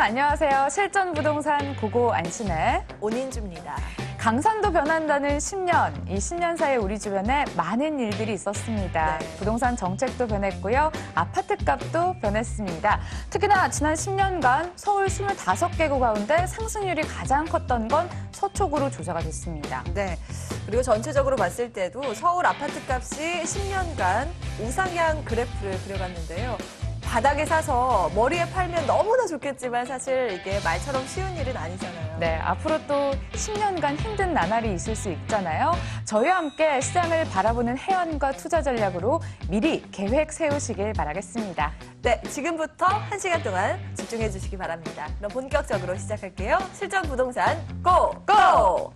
안녕하세요. 실전부동산 고고 안신혜 온인주입니다. 강산도 변한다는 10년, 이 10년 사이에 우리 주변에 많은 일들이 있었습니다. 네. 부동산 정책도 변했고요. 아파트 값도 변했습니다. 특히나 지난 10년간 서울 25개구 가운데 상승률이 가장 컸던 건 서초구로 조사가 됐습니다. 네. 그리고 전체적으로 봤을 때도 서울 아파트 값이 10년간 우상향 그래프를 그려갔는데요. 바닥에 사서 머리에 팔면 너무나 좋겠지만 사실 이게 말처럼 쉬운 일은 아니잖아요. 네, 앞으로 또 10년간 힘든 나날이 있을 수 있잖아요. 저희와 함께 시장을 바라보는 해안과 투자 전략으로 미리 계획 세우시길 바라겠습니다. 네, 지금부터 1시간 동안 집중해 주시기 바랍니다. 그럼 본격적으로 시작할게요. 실전 부동산 고!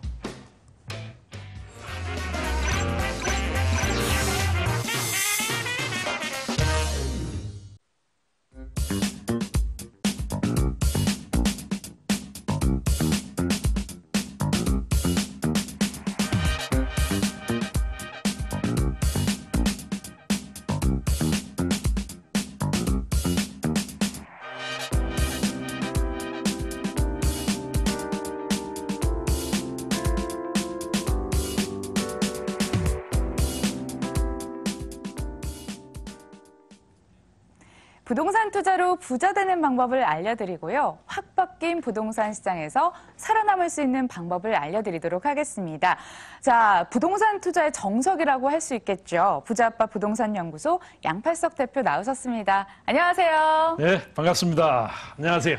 부동산 투자로 부자 되는 방법을 알려드리고요. 확 바뀐 부동산 시장에서 살아남을 수 있는 방법을 알려드리도록 하겠습니다. 자, 부동산 투자의 정석이라고 할 수 있겠죠. 부자아빠 부동산연구소 양팔석 대표 나오셨습니다. 안녕하세요. 네, 반갑습니다. 안녕하세요.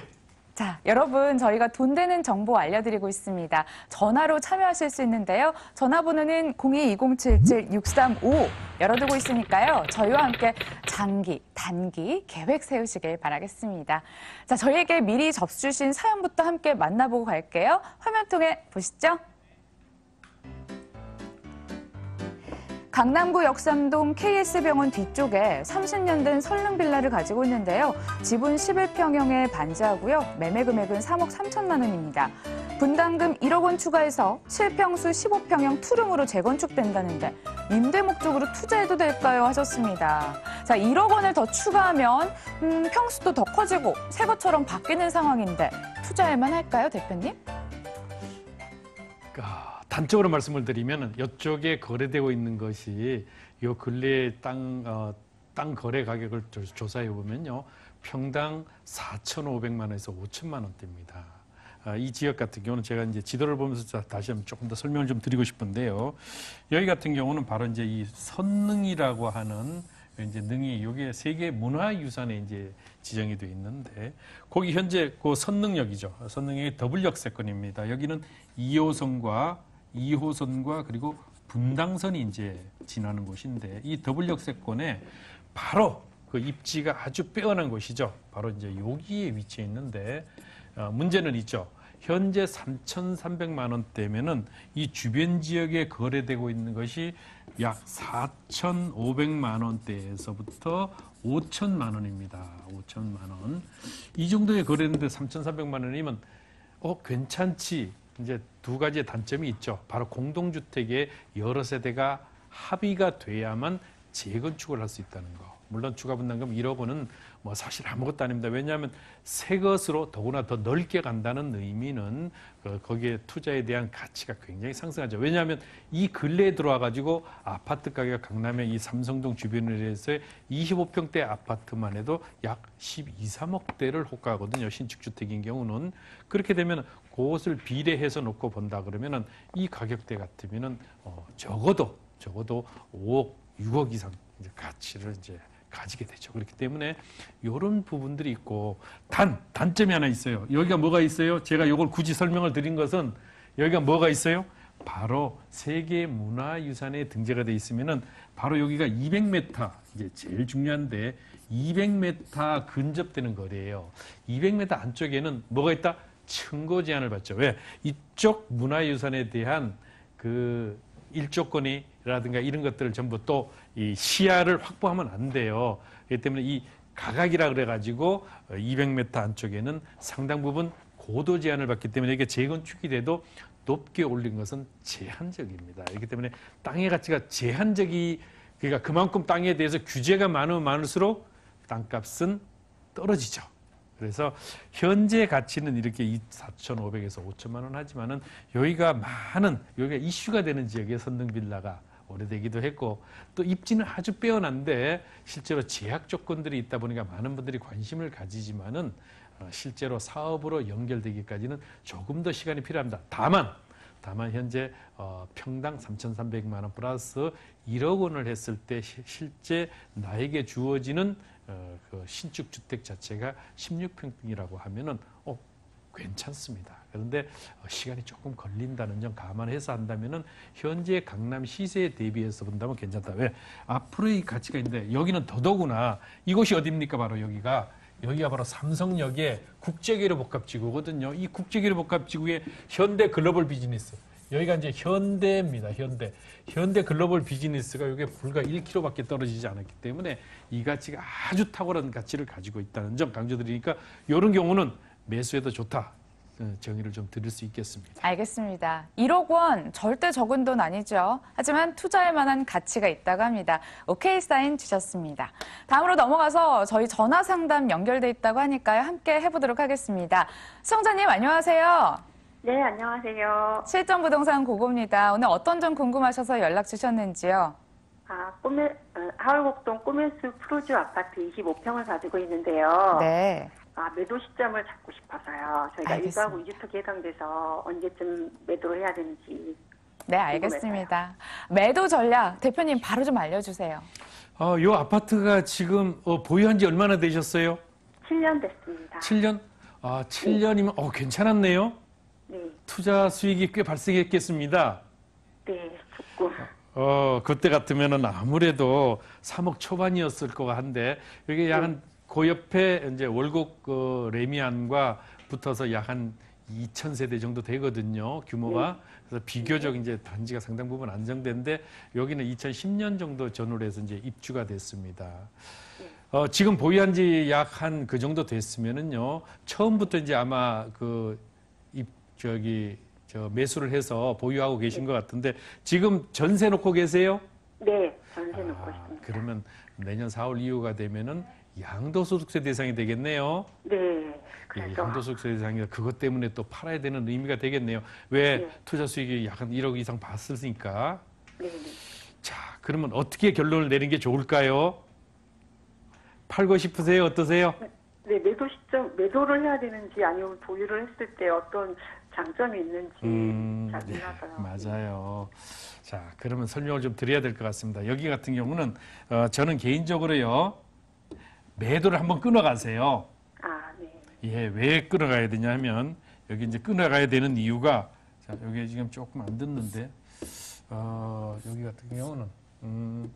자, 여러분 저희가 돈 되는 정보 알려드리고 있습니다. 전화로 참여하실 수 있는데요. 전화번호는 02-2077-6355 열어두고 있으니까요. 저희와 함께 장기, 단기 계획 세우시길 바라겠습니다. 자, 저희에게 미리 접수 주신 사연부터 함께 만나보고 갈게요. 화면 통해 보시죠. 강남구 역삼동 KS병원 뒤쪽에 30년 된 설릉빌라를 가지고 있는데요. 지분 11평형에 반지하고요. 매매 금액은 3억 3천만 원입니다. 분담금 1억 원 추가해서 실평수 15평형 투룸으로 재건축된다는데 임대 목적으로 투자해도 될까요? 하셨습니다. 자, 1억 원을 더 추가하면 평수도 더 커지고 새 것처럼 바뀌는 상황인데 투자할만 할까요, 대표님? 단적으로 말씀을 드리면 이쪽에 거래되고 있는 것이 이 근래의 땅 거래 가격을 조사해 보면요. 평당 4,500만 원에서 5천만 원대입니다. 이 지역 같은 경우는 제가 이제 지도를 보면서 다시 한번 조금 더 설명을 좀 드리고 싶은데요. 여기 같은 경우는 바로 이제 이 선능이라고 하는 이제 능이 여기에 세계 문화유산에 이제 지정이 되어 있는데 거기 현재 그 선능역이죠. 선능역의 더블 역세권입니다. 여기는 2호선과 그리고 분당선이 이제 지나는 곳인데 이 더블 역세권에 바로 그 입지가 아주 빼어난 곳이죠. 바로 이제 여기에 위치해 있는데 문제는 있죠. 현재 3,300만 원대면은 이 주변 지역에 거래되고 있는 것이 약 4,500만 원대에서부터 5천만 원입니다. 5천만 원. 이 정도에 거래했는데 3,300만 원이면 괜찮지. 이제 두 가지의 단점이 있죠. 바로 공동주택에 여러 세대가 합의가 돼야만 재건축을 할 수 있다는 거. 물론 추가 분담금 1억 원은 뭐 사실 아무것도 아닙니다. 왜냐하면 새 것으로 더구나 더 넓게 간다는 의미는 거기에 투자에 대한 가치가 굉장히 상승하죠. 왜냐하면 이 근래에 들어와 가지고 아파트 가격 강남의 이 삼성동 주변에서의 25평대 아파트만 해도 약 12, 3억대를 호가하거든요. 신축주택인 경우는. 그렇게 되면 그것을 비례해서 놓고 본다 그러면은 이 가격대 같으면은 적어도 5억, 6억 이상 이제 가치를 이제 가지게 되죠. 그렇기 때문에 이런 부분들이 있고 단점이 하나 있어요. 여기가 뭐가 있어요? 제가 이걸 굳이 설명을 드린 것은 여기가 뭐가 있어요? 바로 세계 문화유산에 등재가 돼 있으면은 바로 여기가 200m 이게 제일 중요한데 200m 근접되는 거리예요. 200m 안쪽에는 뭐가 있다? 청구 제한을 받죠. 왜? 이쪽 문화유산에 대한 그 일조권이라든가 이런 것들을 전부 또 이 시야를 확보하면 안 돼요. 그렇기 때문에 이 가각이라 그래가지고 200m 안쪽에는 상당 부분 고도 제한을 받기 때문에 이게 재건축이 돼도 높게 올린 것은 제한적입니다. 그렇기 때문에 땅의 가치가 그러니까 그만큼 땅에 대해서 규제가 많으면 많을수록 땅값은 떨어지죠. 그래서 현재 가치는 이렇게 4,500에서 5천만 원 하지만은 여기가 이슈가 되는 지역의 선릉 빌라가 오래되기도 했고 또 입지는 아주 빼어난데 실제로 제약 조건들이 있다 보니까 많은 분들이 관심을 가지지만은 실제로 사업으로 연결되기까지는 조금 더 시간이 필요합니다. 다만 현재 평당 3,300만 원 플러스 1억 원을 했을 때 실제 나에게 주어지는 그 신축 주택 자체가 16평이라고 하면은 괜찮습니다. 그런데 시간이 조금 걸린다는 점 감안해서 한다면은 현재 강남 시세에 대비해서 본다면 괜찮다. 왜? 앞으로의 가치가 있는데 여기는 더더구나 이곳이 어디입니까? 바로 여기가 바로 삼성역의 국제계로 복합지구거든요. 이 국제계로 복합지구의 현대 글로벌 비즈니스. 여기가 이제 현대입니다. 현대 글로벌 비즈니스가 이게 불과 1km밖에 떨어지지 않았기 때문에 이 가치가 아주 탁월한 가치를 가지고 있다는 점 강조드리니까 이런 경우는 매수해도 좋다. 정의를 좀 드릴 수 있겠습니다. 알겠습니다. 1억 원 절대 적은 돈 아니죠. 하지만 투자할 만한 가치가 있다고 합니다. 오케이 사인 주셨습니다. 다음으로 넘어가서 저희 전화 상담 연결돼 있다고 하니까요. 함께 해보도록 하겠습니다. 시청자님 안녕하세요. 네, 안녕하세요. 실전 부동산 고고입니다. 오늘 어떤 점 궁금하셔서 연락 주셨는지요? 하월곡동 꿈의숲 푸르주 아파트 25평을 가지고 있는데요. 네. 매도 시점을 잡고 싶어서요. 저희가 알겠습니다. 1가구 2주택에 해당돼서 언제쯤 매도를 해야 되는지. 네, 알겠습니다. 매도 전략 대표님 바로 좀 알려주세요. 요 아파트가 지금 보유한 지 얼마나 되셨어요? 7년 됐습니다. 7년? 7년이면 괜찮았네요. 네, 투자 수익이 꽤 발생했겠습니다. 네, 조금. 그때 같으면은 아무래도 3억 초반이었을 것 한데 여기 약 한 그 옆에 이제 월곡 레미안과 붙어서 약 한 2,000세대 정도 되거든요. 규모가. 그래서 비교적 이제 단지가 상당 부분 안정된데 여기는 2010년 정도 전후로 해서 이제 입주가 됐습니다. 지금 보유한 지 약 한 그 정도 됐으면은요. 처음부터 이제 아마 매수를 해서 보유하고 계신 것 같은데 지금 전세 놓고 계세요? 네, 전세 놓고 있습니다. 그러면 내년 4월 이후가 되면은 양도소득세 대상이 되겠네요. 네, 예, 그래서. 양도소득세 대상이 그것 때문에 또 팔아야 되는 의미가 되겠네요. 왜 네. 투자 수익이 약 한 1억 이상 봤으니까. 네, 네. 자, 그러면 어떻게 결론을 내린 게 좋을까요? 팔고 싶으세요? 어떠세요? 네, 매도를 해야 되는지 아니면 보유를 했을 때 어떤 장점이 있는지 잘 몰라서요. 맞아요. 자, 그러면 설명을 좀 드려야 될 것 같습니다. 여기 같은 경우는 저는 개인적으로요. 매도를 한번 끊어가세요. 네. 예, 왜 끊어가야 되냐 하면 여기 이제 끊어가야 되는 이유가 자, 여기 지금 조금 안 듣는데 여기 같은 경우는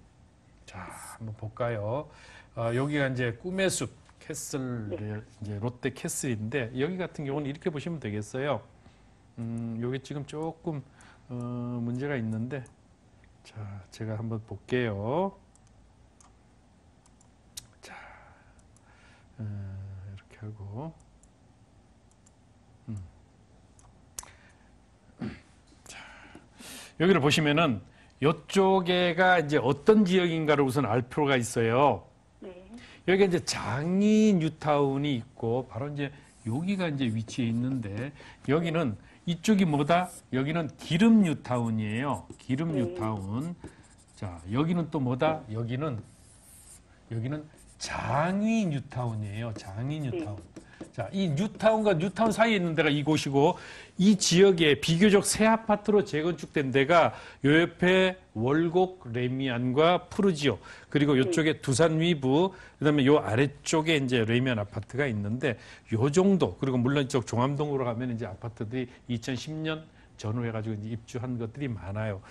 자, 한번 볼까요? 여기가 이제 꿈의 숲 캐슬 이제 롯데 캐슬인데 여기 같은 경우는 이렇게 보시면 되겠어요. 여기 지금 조금 문제가 있는데 자, 제가 한번 볼게요. 자, 이렇게 하고 자, 여기를 보시면은 이쪽에가 이제 어떤 지역인가를 우선 알 필요가 있어요. 네. 여기가 이제 장이 뉴타운이 있고 바로 이제 여기가 이제 위치해 있는데 여기는 이쪽이 뭐다? 여기는 기름 뉴타운이에요. 기름 뉴타운. 자, 여기는 또 뭐다? 여기는 장위 뉴타운이에요. 장위 뉴타운. 자, 이 뉴타운과 뉴타운 사이에 있는 데가 이곳이고 이 지역에 비교적 새 아파트로 재건축된 데가 요 옆에 월곡 레미안과 푸르지오 그리고 이쪽에 두산 위브 그다음에 요 아래쪽에 이제 레미안 아파트가 있는데 요 정도 그리고 물론 이쪽 종암동으로 가면 이제 아파트들이 2010년 전후해 가지고 이제 입주한 것들이 많아요.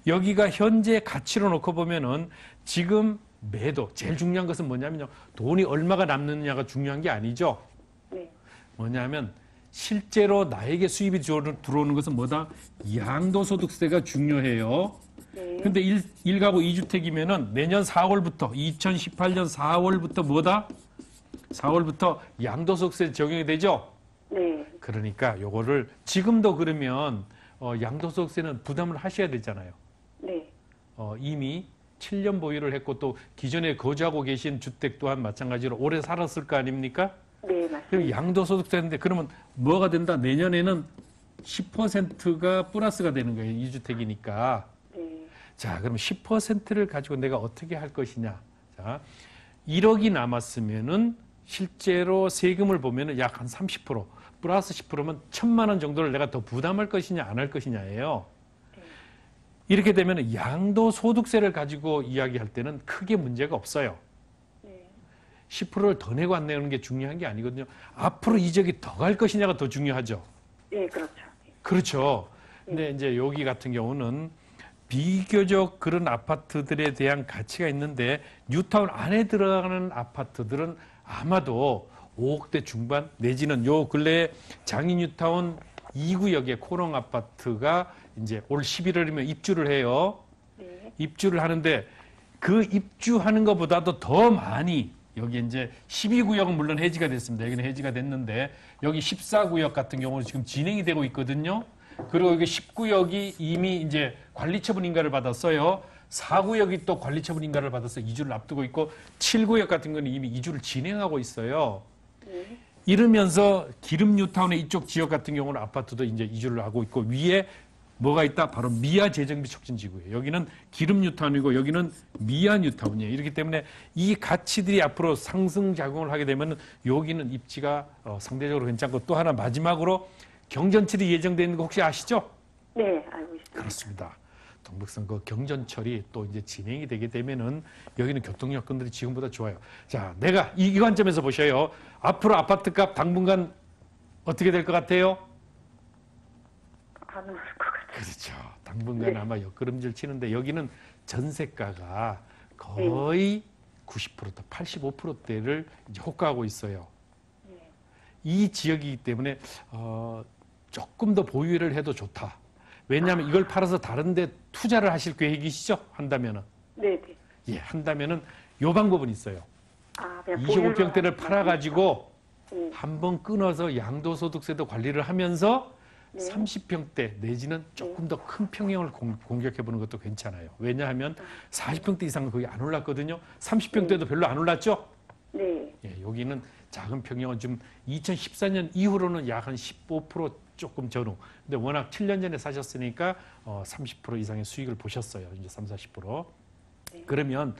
여기가 현재 가치로 놓고 보면은 지금 매도 제일 중요한 것은 뭐냐면요. 돈이 얼마가 남느냐가 중요한 게 아니죠. 네. 뭐냐면 실제로 나에게 수입이 들어오는 것은 뭐다? 양도소득세가 중요해요. 네. 근데 1가구 2주택이면은 내년 4월부터 2018년 4월부터 뭐다? 4월부터 양도소득세 적용이 되죠? 네. 그러니까 요거를 지금도 그러면 양도소득세는 부담을 하셔야 되잖아요. 네. 이미 7년 보유를 했고 또 기존에 거주하고 계신 주택 또한 마찬가지로 오래 살았을 거 아닙니까? 네, 맞습니다. 그럼 양도소득세인데 그러면 뭐가 된다? 내년에는 10%가 플러스가 되는 거예요. 2주택이니까. 네. 자, 그럼 10%를 가지고 내가 어떻게 할 것이냐? 자, 1억이 남았으면은 실제로 세금을 보면은 약 한 30% 플러스 10%면 1,000만 원 정도를 내가 더 부담할 것이냐 안 할 것이냐예요. 이렇게 되면 양도소득세를 가지고 이야기할 때는 크게 문제가 없어요. 네. 10%를 더 내고 안 내는 게 중요한 게 아니거든요. 앞으로 이 지역이 더 갈 것이냐가 더 중요하죠. 네, 그렇죠. 그렇죠. 근데 이제 여기 같은 경우는 비교적 그런 아파트들에 대한 가치가 있는데 뉴타운 안에 들어가는 아파트들은 아마도 5억대 중반 내지는 요 근래에 장인 뉴타운 2구역의 코롱 아파트가 이제 올 11월이면 입주를 해요. 네. 입주를 하는데 그 입주하는 것보다도 더 많이 여기 이제 12구역은 물론 해지가 됐습니다. 여기는 해지가 됐는데 여기 14구역 같은 경우는 지금 진행이 되고 있거든요. 그리고 여기 10구역이 이미 이제 관리처분 인가를 받았어요. 4구역이 또 관리처분 인가를 받아서 이주를 앞두고 있고 7구역 같은 거는 이미 이주를 진행하고 있어요. 네. 이러면서 기름 뉴타운의 이쪽 지역 같은 경우는 아파트도 이제 이주를 하고 있고 위에 뭐가 있다? 바로 미아 재정비 촉진 지구예요. 여기는 기름 뉴타운이고 여기는 미아 뉴타운이에요. 이렇기 때문에 이 가치들이 앞으로 상승 작용을 하게 되면 여기는 입지가 상대적으로 괜찮고 또 하나 마지막으로 경전철이 예정되어 있는 거 혹시 아시죠? 네, 알고 있습니다. 그렇습니다. 동백선 그 경전철이 또 이제 진행이 되게 되면은 여기는 교통 여건들이 지금보다 좋아요. 자, 내가 이 관점에서 보셔요. 앞으로 아파트값 당분간 어떻게 될 것 같아요? 안 오를 것 같아요. 그렇죠. 당분간 네. 아마 옆걸음질 치는데 여기는 전세가가 거의 90%다 85%대를 이제 호가하고 있어요. 네. 이 지역이기 때문에 조금 더 보유를 해도 좋다. 왜냐하면 이걸 팔아서 다른 데 투자를 하실 계획이시죠? 한다면은. 네, 네. 예, 한다면은 요 방법은 있어요. 아, 그냥 25평대를 팔아가지고 네. 한번 끊어서 양도소득세도 관리를 하면서 네. 30평대 내지는 조금 더 큰 평형을 공격해보는 것도 괜찮아요. 왜냐하면 40평대 이상은 거의 안 올랐거든요. 30평대도 별로 안 올랐죠? 네. 예, 여기는 작은 평형은 좀 2014년 이후로는 약 한 15% 조금 전후. 근데 워낙 7년 전에 사셨으니까 30% 이상의 수익을 보셨어요. 이제 30-40%. 네. 그러면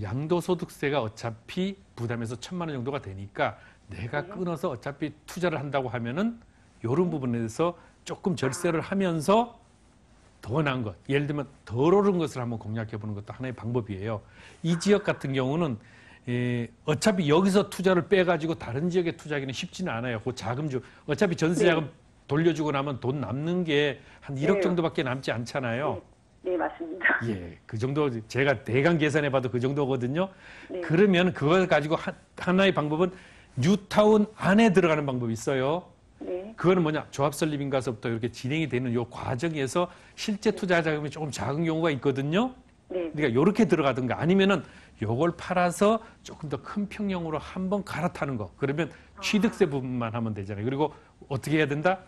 양도소득세가 어차피 부담해서 1,000만 원 정도가 되니까 내가 끊어서 어차피 투자를 한다고 하면은 이런 부분에 대해서 조금 절세를 하면서 더 나은 것, 예를 들면 덜 오른 것을 한번 공략해 보는 것도 하나의 방법이에요. 이 지역 같은 경우는 어차피 여기서 투자를 빼가지고 다른 지역에 투자하기는 쉽지는 않아요. 그 자금주 어차피 전세자금 돌려주고 나면 돈 남는 게 한 1억 네. 정도밖에 남지 않잖아요. 네, 맞습니다. 예, 그 정도 제가 대강 계산해봐도 그 정도거든요. 네. 그러면 그걸 가지고 하나의 방법은 뉴타운 안에 들어가는 방법이 있어요. 네. 그거는 뭐냐? 조합 설립인가서부터 이렇게 진행이 되는 요 과정에서 실제 투자 자금이 조금 작은 경우가 있거든요. 네. 그러니까 요렇게 들어가든가 아니면은 요걸 팔아서 조금 더 큰 평형으로 한번 갈아타는 거. 그러면 취득세 부분만 하면 되잖아요. 그리고 어떻게 해야 된다?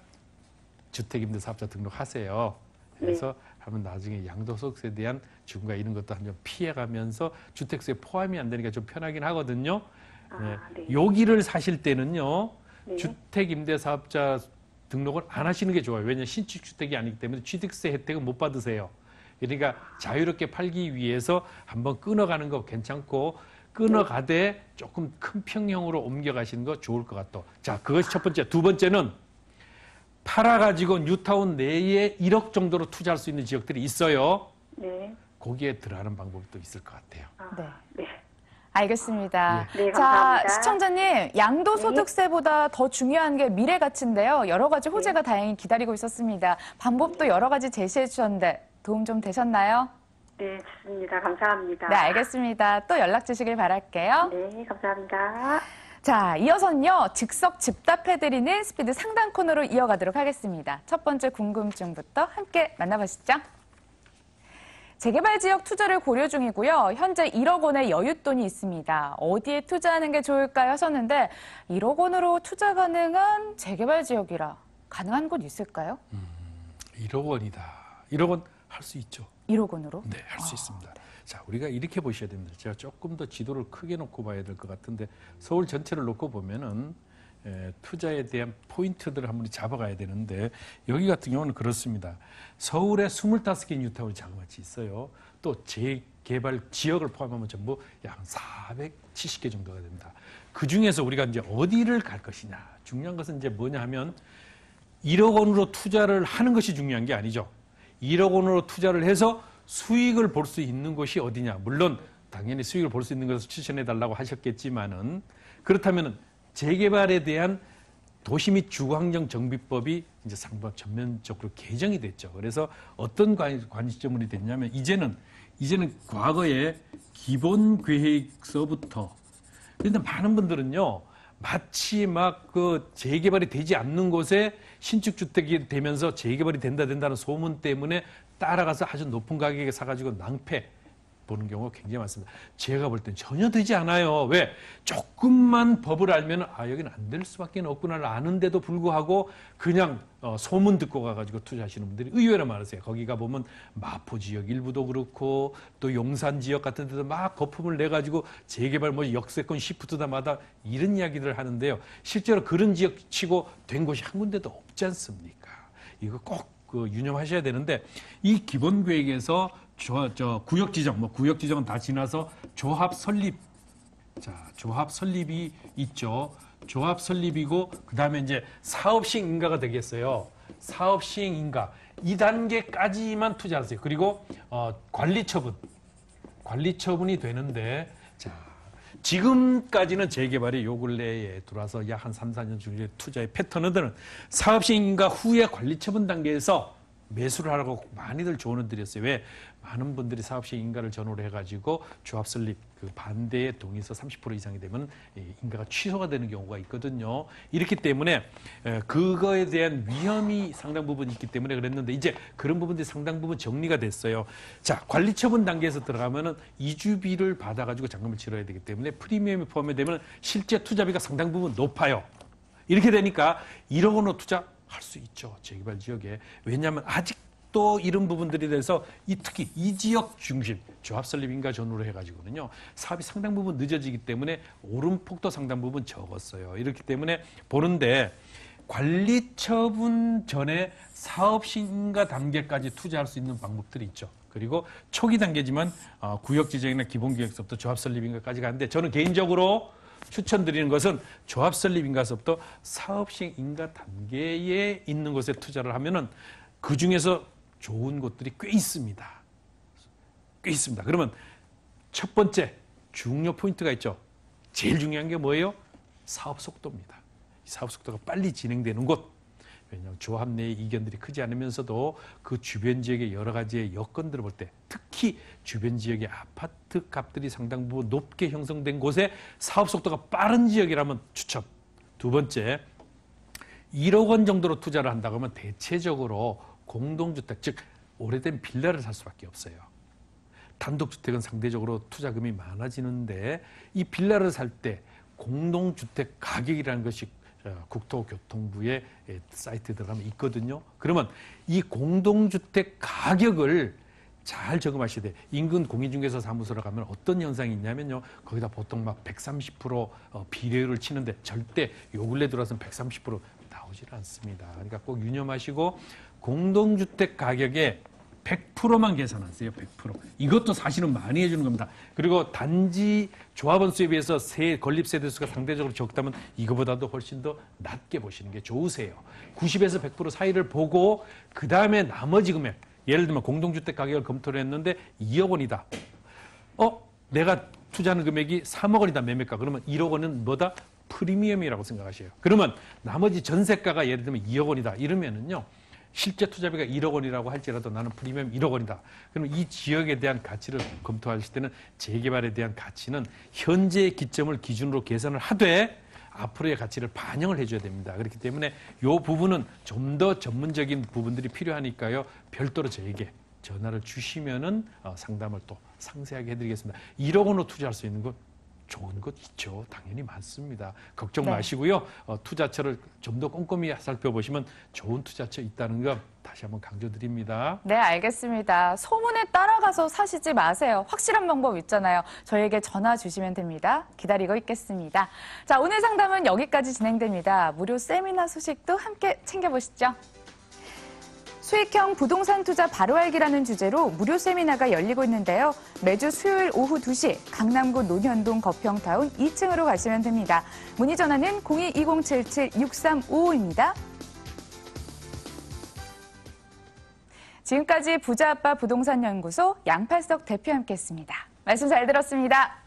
주택임대사업자 등록하세요. 그래서 하면 나중에 양도소득세에 대한 중과 이런 것도 한 점 피해가면서 주택수에 포함이 안 되니까 좀 편하긴 하거든요. 아, 네. 여기를 사실 때는요. 네. 주택임대사업자 등록을 안 하시는 게 좋아요. 왜냐하면 신축주택이 아니기 때문에 취득세 혜택은 못 받으세요. 그러니까 자유롭게 팔기 위해서 한번 끊어가는 거 괜찮고 끊어가되 조금 큰 평형으로 옮겨가시는 거 좋을 것 같다. 자, 그것이 첫 번째. 두 번째는 팔아가지고 뉴타운 내에 1억 정도로 투자할 수 있는 지역들이 있어요. 네. 거기에 들어가는 방법이 또 있을 것 같아요. 아, 네. 네. 알겠습니다. 네, 자, 감사합니다. 시청자님, 양도소득세보다 더 중요한 게 미래 가치인데요. 여러 가지 호재가 다행히 기다리고 있었습니다. 방법도 여러 가지 제시해 주셨는데 도움 좀 되셨나요? 네, 좋습니다. 감사합니다. 네, 알겠습니다. 또 연락 주시길 바랄게요. 네, 감사합니다. 자, 이어서는요, 즉석 즉답해드리는 스피드 상담 코너로 이어가도록 하겠습니다. 첫 번째 궁금증부터 함께 만나보시죠. 재개발 지역 투자를 고려 중이고요. 현재 1억 원의 여윳돈이 있습니다. 어디에 투자하는 게 좋을까요? 하셨는데 1억 원으로 투자 가능한 재개발 지역이라 가능한 곳 있을까요? 1억 원이다. 1억 원 할 수 있죠. 1억 원으로? 네, 할 수 있습니다. 자, 우리가 이렇게 보셔야 됩니다. 제가 조금 더 지도를 크게 놓고 봐야 될 것 같은데 서울 전체를 놓고 보면은 투자에 대한 포인트들을 한번 잡아가야 되는데 여기 같은 경우는 그렇습니다. 서울에 25개 뉴타운이 자그마치 있어요. 또 재개발 지역을 포함하면 전부 약 470개 정도가 됩니다. 그 중에서 우리가 이제 어디를 갈 것이냐. 중요한 것은 이제 뭐냐 하면 1억 원으로 투자를 하는 것이 중요한 게 아니죠. 1억 원으로 투자를 해서 수익을 볼 수 있는 곳이 어디냐. 물론 당연히 수익을 볼 수 있는 것을 추천해 달라고 하셨겠지만은 그렇다면은 재개발에 대한 도시 및 주거환경 정비법이 이제 상법 전면적으로 개정이 됐죠. 그래서 어떤 관점이 됐냐면 이제는 과거에 기본 계획서부터 그런데 많은 분들은요 마치 막 그 재개발이 되지 않는 곳에 신축 주택이 되면서 재개발이 된다는 소문 때문에 따라가서 아주 높은 가격에 사가지고 낭패 보는 경우가 굉장히 많습니다. 제가 볼 땐 전혀 되지 않아요. 왜? 조금만 법을 알면 여기는 안 될 수밖에 없구나를 아는데도 불구하고 그냥 소문 듣고 가가지고 투자하시는 분들이 의외로 많으세요. 거기 가보면 마포 지역 일부도 그렇고 또 용산 지역 같은 데도 막 거품을 내가지고 재개발 뭐 역세권 시프트다마다 이런 이야기들을 하는데요. 실제로 그런 지역 치고 된 곳이 한 군데도 없지 않습니까? 이거 꼭 유념하셔야 되는데 이 기본 계획에서 구역 지정, 구역 지정은 다 지나서 조합 설립. 자, 조합 설립이 있죠. 조합 설립이고, 그 다음에 이제 사업 시행 인가가 되겠어요. 사업 시행 인가. 2단계까지만 투자하세요. 그리고, 관리 처분이 되는데, 자, 지금까지는 재개발이 요 근래에 들어와서 약 한 3, 4년 중에 투자의 패턴은 사업 시행 인가 후에 관리 처분 단계에서 매수를 하라고 많이들 조언을 드렸어요. 왜? 많은 분들이 사업시행 인가를 전후로 해가지고 조합 설립 그 반대에 동의서 30% 이상이 되면 인가가 취소가 되는 경우가 있거든요. 이렇기 때문에 그거에 대한 위험이 상당 부분 있기 때문에 그랬는데 이제 그런 부분들이 상당 부분 정리가 됐어요. 자, 관리 처분 단계에서 들어가면은 이주비를 받아가지고 잔금을 치러야 되기 때문에 프리미엄이 포함이 되면 실제 투자비가 상당 부분 높아요. 이렇게 되니까 1억 원으로 투자할 수 있죠. 재개발 지역에. 왜냐하면 아직도 이런 부분들에 대해서 특히 이 지역 중심 조합 설립 인가 전후로 해가지고는요 사업이 상당 부분 늦어지기 때문에 오름폭도 상당 부분 적었어요. 이렇기 때문에 보는데 관리 처분 전에 사업 시행인가 단계까지 투자할 수 있는 방법들이 있죠. 그리고 초기 단계지만 구역 지정이나 기본 계획서부터 조합 설립 인가까지 가는데 저는 개인적으로 추천드리는 것은 조합 설립 인가서부터 사업 시행 인가 단계에 있는 곳에 투자를 하면은 그 중에서 좋은 곳들이 꽤 있습니다. 꽤 있습니다. 그러면 첫 번째 중요 포인트가 있죠. 제일 중요한 게 뭐예요? 사업 속도입니다. 사업 속도가 빨리 진행되는 곳. 왜냐하면 조합 내의 이견들이 크지 않으면서도 그 주변 지역의 여러 가지의 여건들을 볼 때 특히 주변 지역의 아파트 값들이 상당 부분 높게 형성된 곳에 사업 속도가 빠른 지역이라면 추천. 두 번째, 1억 원 정도로 투자를 한다고 하면 대체적으로 공동주택, 즉 오래된 빌라를 살 수밖에 없어요. 단독주택은 상대적으로 투자금이 많아지는데 이 빌라를 살 때 공동주택 가격이라는 것이 국토교통부의 사이트에 들어가면 있거든요. 그러면 이 공동주택 가격을 잘 적응하셔야 돼요. 인근 공인중개사 사무소로 가면 어떤 현상이 있냐면요. 거기다 보통 막 130% 비례율을 치는데 절대 요 근래 들어와서는 130% 나오질 않습니다. 그러니까 꼭 유념하시고 공동주택 가격에 100%만 계산하세요. 100%. 이것도 사실은 많이 해주는 겁니다. 그리고 단지 조합원 수에 비해서 건립세대 수가 상대적으로 적다면 이거보다도 훨씬 더 낮게 보시는 게 좋으세요. 90에서 100% 사이를 보고 그 다음에 나머지 금액, 예를 들면 공동주택 가격을 검토를 했는데 2억 원이다. 내가 투자하는 금액이 3억 원이다. 매매가. 그러면 1억 원은 뭐다? 프리미엄이라고 생각하셔요. 그러면 나머지 전세가가 예를 들면 2억 원이다. 이러면은요. 실제 투자비가 1억 원이라고 할지라도 나는 프리미엄 1억 원이다. 그러면 이 지역에 대한 가치를 검토하실 때는 재개발에 대한 가치는 현재의 기점을 기준으로 계산을 하되 앞으로의 가치를 반영을 해줘야 됩니다. 그렇기 때문에 이 부분은 좀 더 전문적인 부분들이 필요하니까요. 별도로 저에게 전화를 주시면은 상담을 또 상세하게 해드리겠습니다. 1억 원으로 투자할 수 있는 건 좋은 것 있죠. 당연히 많습니다. 걱정 네. 마시고요. 투자처를 좀 더 꼼꼼히 살펴보시면 좋은 투자처 있다는 거 다시 한번 강조드립니다. 네, 알겠습니다. 소문에 따라가서 사시지 마세요. 확실한 방법 있잖아요. 저희에게 전화 주시면 됩니다. 기다리고 있겠습니다. 자, 오늘 상담은 여기까지 진행됩니다. 무료 세미나 소식도 함께 챙겨보시죠. 수익형 부동산 투자 바로 알기라는 주제로 무료 세미나가 열리고 있는데요. 매주 수요일 오후 2시 강남구 논현동 거평타운 2층으로 가시면 됩니다. 문의 전화는 02-2077-6355입니다. 지금까지 부자아빠 부동산 연구소 양팔석 대표와 함께했습니다. 말씀 잘 들었습니다.